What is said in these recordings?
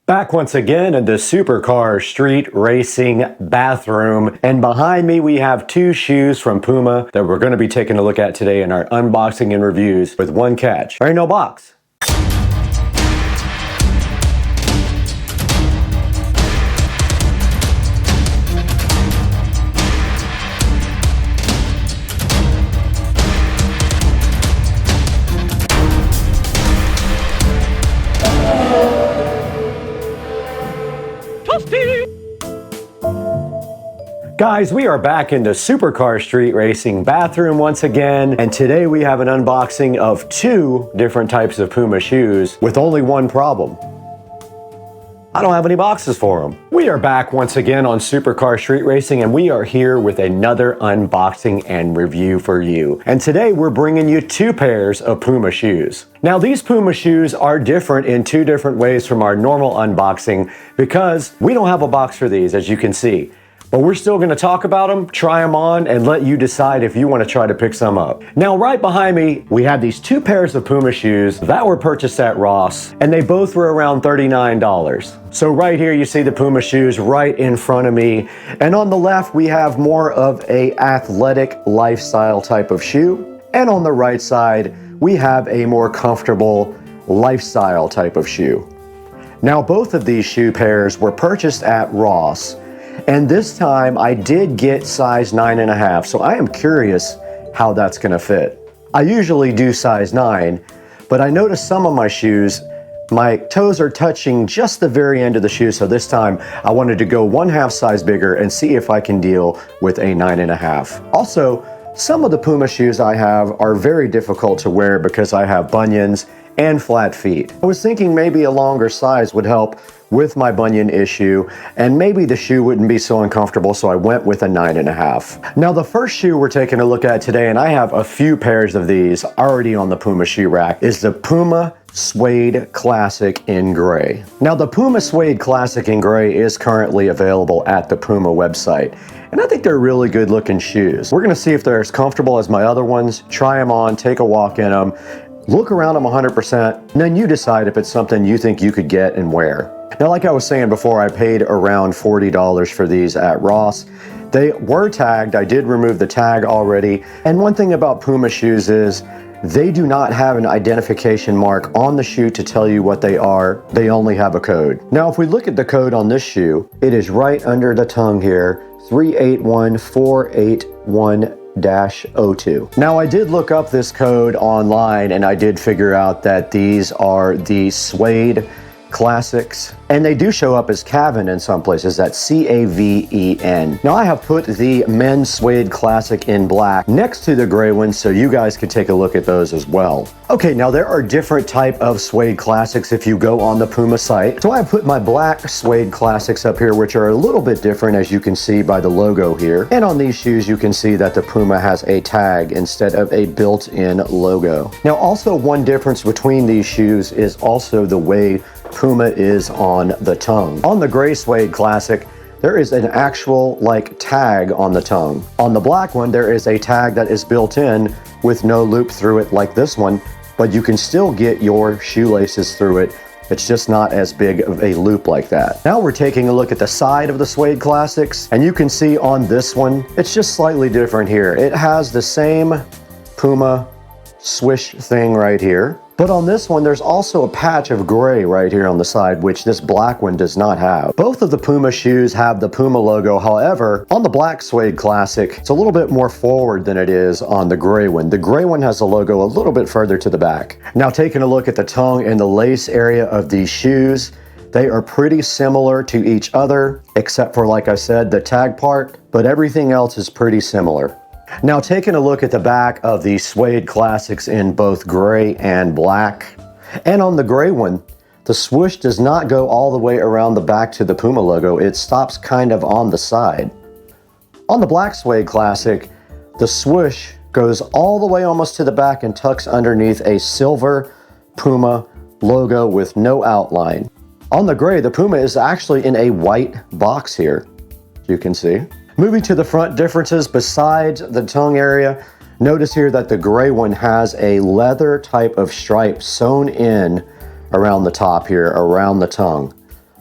Back once again in the supercar street racing bathroom, and behind me we have two shoes from Puma that we're going to be taking a look at today in our unboxing and reviews, with one catch: there ain't no box. Guys, we are back in the supercar street racing bathroom once again, and today we have an unboxing of two different types of Puma shoes with only one problem. I don't have any boxes for them. We are back once again on Supercar Street Racing, and we are here with another unboxing and review for you. And today we're bringing you two pairs of Puma shoes. Now these Puma shoes are different in two different ways from our normal unboxing because we don't have a box for these, as you can see. But we're still going to talk about them, try them on, and let you decide if you want to try to pick some up. Now, right behind me, we have these two pairs of Puma shoes that were purchased at Ross, and they both were around $39. So right here, you see the Puma shoes right in front of me. And on the left, we have more of a athletic lifestyle type of shoe. And on the right side, we have a more comfortable lifestyle type of shoe. Now, both of these shoe pairs were purchased at Ross. And this time I did get size 9.5, so I am curious how that's gonna fit. I usually do size 9, but I noticed some of my shoes, my toes are touching just the very end of the shoe, so this time I wanted to go 1/2 size bigger and see if I can deal with a 9.5. Also, some of the Puma shoes I have are very difficult to wear because I have bunions and flat feet. I was thinking maybe a longer size would help with my bunion issue, and maybe the shoe wouldn't be so uncomfortable, so I went with a 9.5. Now the first shoe we're taking a look at today, and I have a few pairs of these already on the Puma shoe rack, is the Puma Suede Classic in gray. Now the Puma Suede Classic in gray is currently available at the Puma website, and I think they're really good looking shoes. We're gonna see if they're as comfortable as my other ones, try them on, take a walk in them, look around them 100%, and then you decide if it's something you think you could get and wear. Now, like I was saying before, I paid around $40 for these at Ross. They were tagged. I did remove the tag already. And one thing about Puma shoes is they do not have an identification mark on the shoe to tell you what they are. They only have a code. Now, if we look at the code on this shoe, it is right under the tongue here, 381481-02. Now I did look up this code online and I did figure out that these are the Suede Classics, and they do show up as Caven in some places. That's C-A-V-E-N. Now I have put the men's Suede Classic in black next to the gray ones so you guys could take a look at those as well. Okay, now there are different type of Suede Classics if you go on the Puma site. So I put my black Suede Classics up here, which are a little bit different, as you can see by the logo here. And on these shoes you can see that the Puma has a tag instead of a built-in logo. Now also, one difference between these shoes is also the way Puma is on the tongue. On the gray Suede Classic, there is an actual tag on the tongue. On the black one, there is a tag that is built in with no loop through it like this one, but you can still get your shoelaces through it. It's just not as big of a loop like that. Now we're taking a look at the side of the Suede Classics, and you can see on this one, it's just slightly different here. It has the same Puma swish thing right here. But on this one, there's also a patch of gray right here on the side, which this black one does not have. Both of the Puma shoes have the Puma logo. However, on the black Suede Classic, it's a little bit more forward than it is on the gray one. The gray one has the logo a little bit further to the back. Now, taking a look at the tongue and the lace area of these shoes, they are pretty similar to each other, except for, like I said, the tag part, but everything else is pretty similar. Now, taking a look at the back of the Suede Classics in both gray and black, and on the gray one, the swoosh does not go all the way around the back to the Puma logo. It stops kind of on the side. On the black Suede Classic, the swoosh goes all the way almost to the back and tucks underneath a silver Puma logo with no outline. On the gray, the Puma is actually in a white box here, you can see. Moving to the front differences besides the tongue area, notice here that the gray one has a leather type of stripe sewn in around the top here, around the tongue.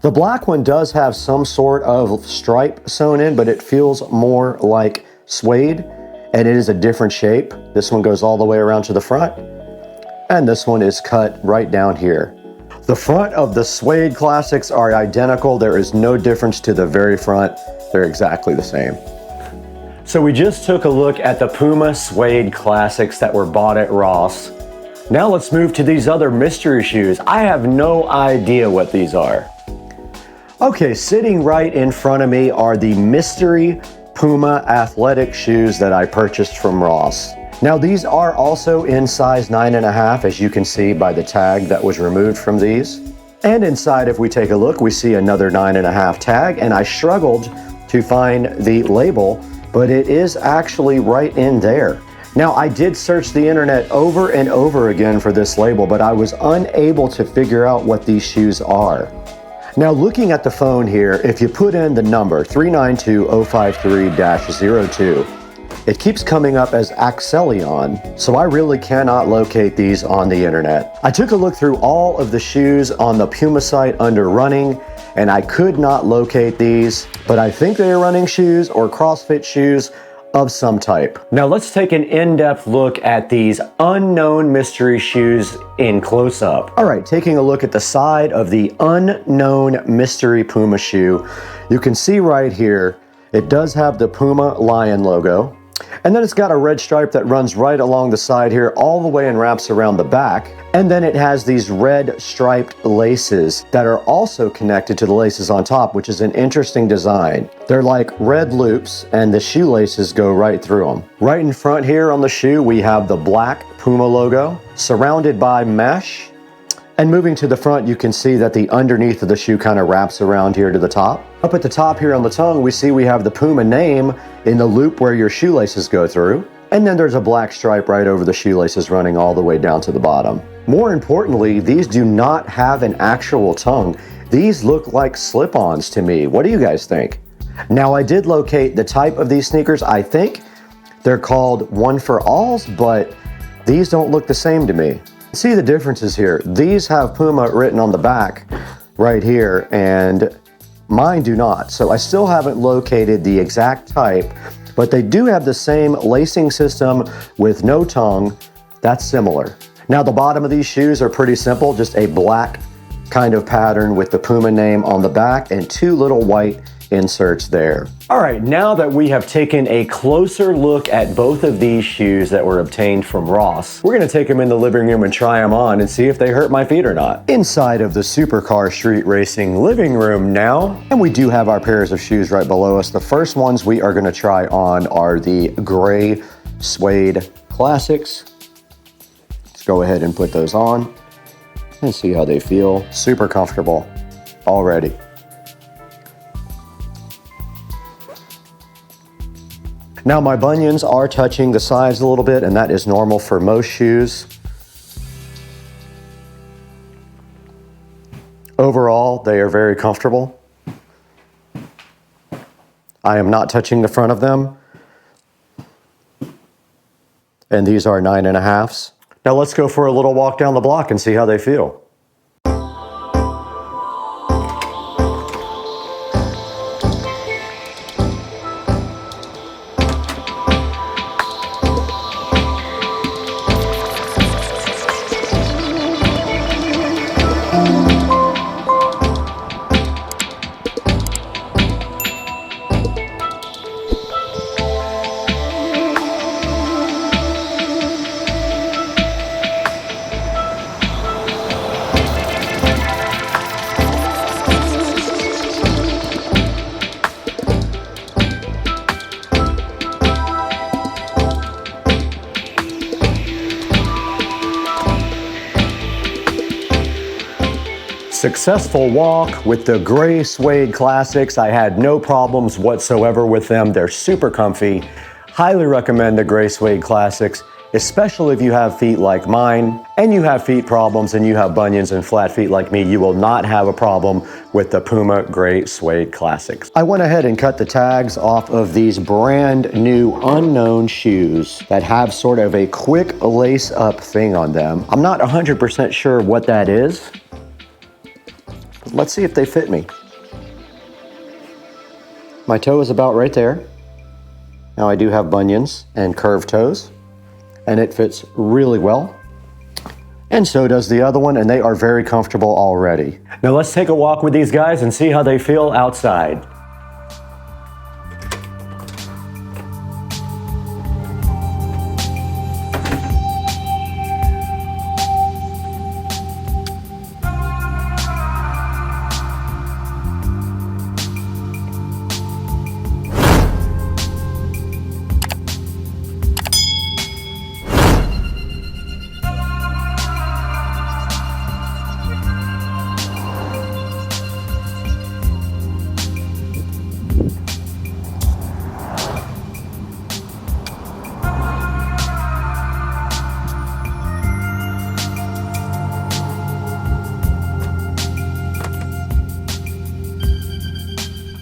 The black one does have some sort of stripe sewn in, but it feels more like suede, and it is a different shape. This one goes all the way around to the front, and this one is cut right down here. The front of the Suede Classics are identical. There is no difference to the very front. They're exactly the same. So we just took a look at the Puma Suede Classics that were bought at Ross. Now let's move to these other mystery shoes. I have no idea what these are. Okay, sitting right in front of me are the mystery Puma athletic shoes that I purchased from Ross. Now these are also in size 9.5, as you can see by the tag that was removed from these. And inside, if we take a look, we see another 9.5 tag, and I struggled to find the label, but it is actually right in there. Now I did search the internet over and over again for this label, but I was unable to figure out what these shoes are. Now looking at the phone here, if you put in the number 392053-02, it keeps coming up as Axelion, so I really cannot locate these on the internet. I took a look through all of the shoes on the Puma site under running, and I could not locate these, but I think they are running shoes or CrossFit shoes of some type. Now let's take an in-depth look at these unknown mystery shoes in close-up. All right, taking a look at the side of the unknown mystery Puma shoe, you can see right here, it does have the Puma lion logo, and then it's got a red stripe that runs right along the side here all the way and wraps around the back. And then it has these red striped laces that are also connected to the laces on top, which is an interesting design. They're like red loops and the shoelaces go right through them. Right in front here on the shoe, we have the black Puma logo surrounded by mesh. And moving to the front, you can see that the underneath of the shoe kind of wraps around here to the top. Up at the top here on the tongue, we see we have the Puma name in the loop where your shoelaces go through. And then there's a black stripe right over the shoelaces running all the way down to the bottom. More importantly, these do not have an actual tongue. These look like slip-ons to me. What do you guys think? Now, I did locate the type of these sneakers. I think they're called One for Alls, but these don't look the same to me. See the differences here. These have Puma written on the back right here, and mine do not. So I still haven't located the exact type, but they do have the same lacing system with no tongue. That's similar. Now the bottom of these shoes are pretty simple, just a black kind of pattern with the Puma name on the back and two little white inserts there. All right, now that we have taken a closer look at both of these shoes that were obtained from Ross, we're gonna take them in the living room and try them on and see if they hurt my feet or not. Inside of the Supercar Street Racing living room now, and we do have our pairs of shoes right below us. The first ones we are gonna try on are the gray Suede Classics. Let's go ahead and put those on and see how they feel. Super comfortable already. Now my bunions are touching the sides a little bit, and that is normal for most shoes. Overall, they are very comfortable. I am not touching the front of them. And these are 9.5s. Now let's go for a little walk down the block and see how they feel. Successful walk with the gray Suede Classics. I had no problems whatsoever with them. They're super comfy. Highly recommend the gray Suede Classics, especially if you have feet like mine and you have feet problems and you have bunions and flat feet like me. You will not have a problem with the Puma gray Suede Classics. I went ahead and cut the tags off of these brand new unknown shoes that have sort of a quick lace up thing on them. I'm not 100% sure what that is. Let's see if they fit me. My toe is about right there. Now I do have bunions and curved toes, and it fits really well. And so does the other one, and they are very comfortable already. Now let's take a walk with these guys and see how they feel outside.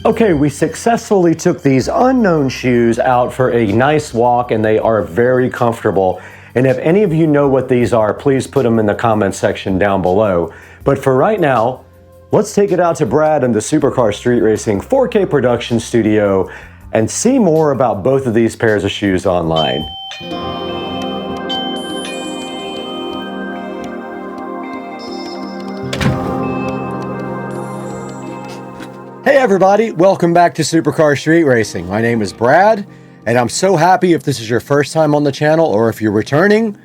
Okay, we successfully took these unknown shoes out for a nice walk, and they are very comfortable. And if any of you know what these are, please put them in the comment section down below. But for right now, let's take it out to Brad in the Supercar Street Racing 4K production studio and see more about both of these pairs of shoes online. Hey everybody, welcome back to Supercar Street Racing. My name is Brad, and I'm so happy if this is your first time on the channel or if you're returning,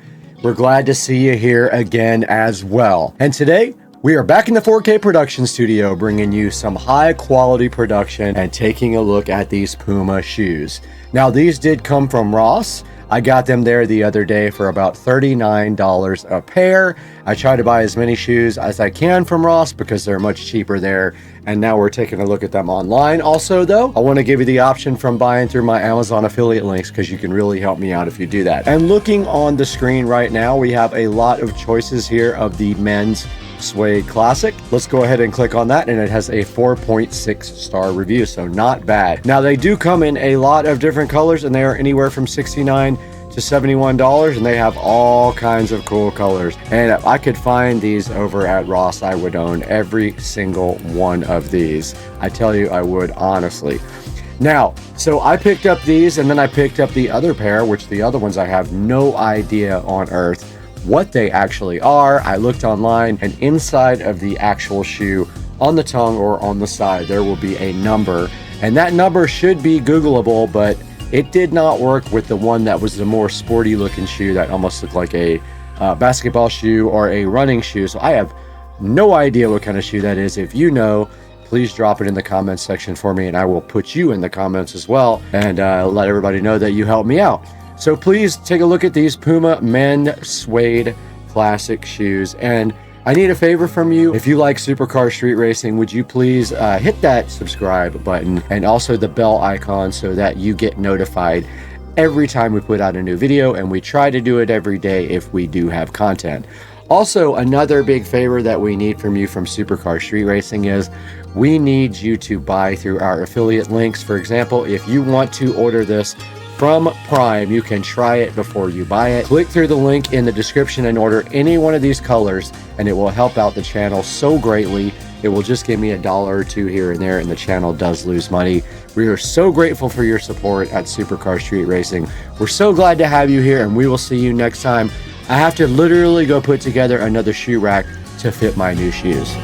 we're glad to see you here again as well. And today, we are back in the 4K production studio bringing you some high quality production and taking a look at these Puma shoes. Now these did come from Ross. I got them there the other day for about $39 a pair. I try to buy as many shoes as I can from Ross because they're much cheaper there. And now we're taking a look at them online. Also though, I want to give you the option from buying through my Amazon affiliate links because you can really help me out if you do that. And looking on the screen right now, we have a lot of choices here of the men's Suede Classic. Let's go ahead and click on that, and it has a 4.6 star review, so not bad. Now they do come in a lot of different colors, and they are anywhere from $69 to $71, and they have all kinds of cool colors. And if I could find these over at Ross, I would own every single one of these. I tell you, I would, honestly. Now, so I picked up these, and then I picked up the other pair, which the other ones I have no idea on earth what they actually are. I looked online, and inside of the actual shoe, on the tongue or on the side, there will be a number, and that number should be Googleable, but it did not work with the one that was the more sporty looking shoe that almost looked like a basketball shoe or a running shoe. So I have no idea what kind of shoe that is. If you know, please drop it in the comments section for me, and I will put you in the comments as well, and let everybody know that you helped me out. So please take a look at these Puma Men Suede Classic shoes. And I need a favor from you. If you like Supercar Street Racing, would you please hit that subscribe button and also the bell icon so that you get notified every time we put out a new video, and we try to do it every day if we do have content. Also, another big favor that we need from you from Supercar Street Racing is we need you to buy through our affiliate links. For example, if you want to order this from Prime, you can try it before you buy it. Click through the link in the description and order any one of these colors, and it will help out the channel so greatly. It will just give me $1 or $2 here and there, and the channel does lose money. We are so grateful for your support at Supercar Street Racing. We're so glad to have you here, and we will see you next time. I have to literally go put together another shoe rack to fit my new shoes.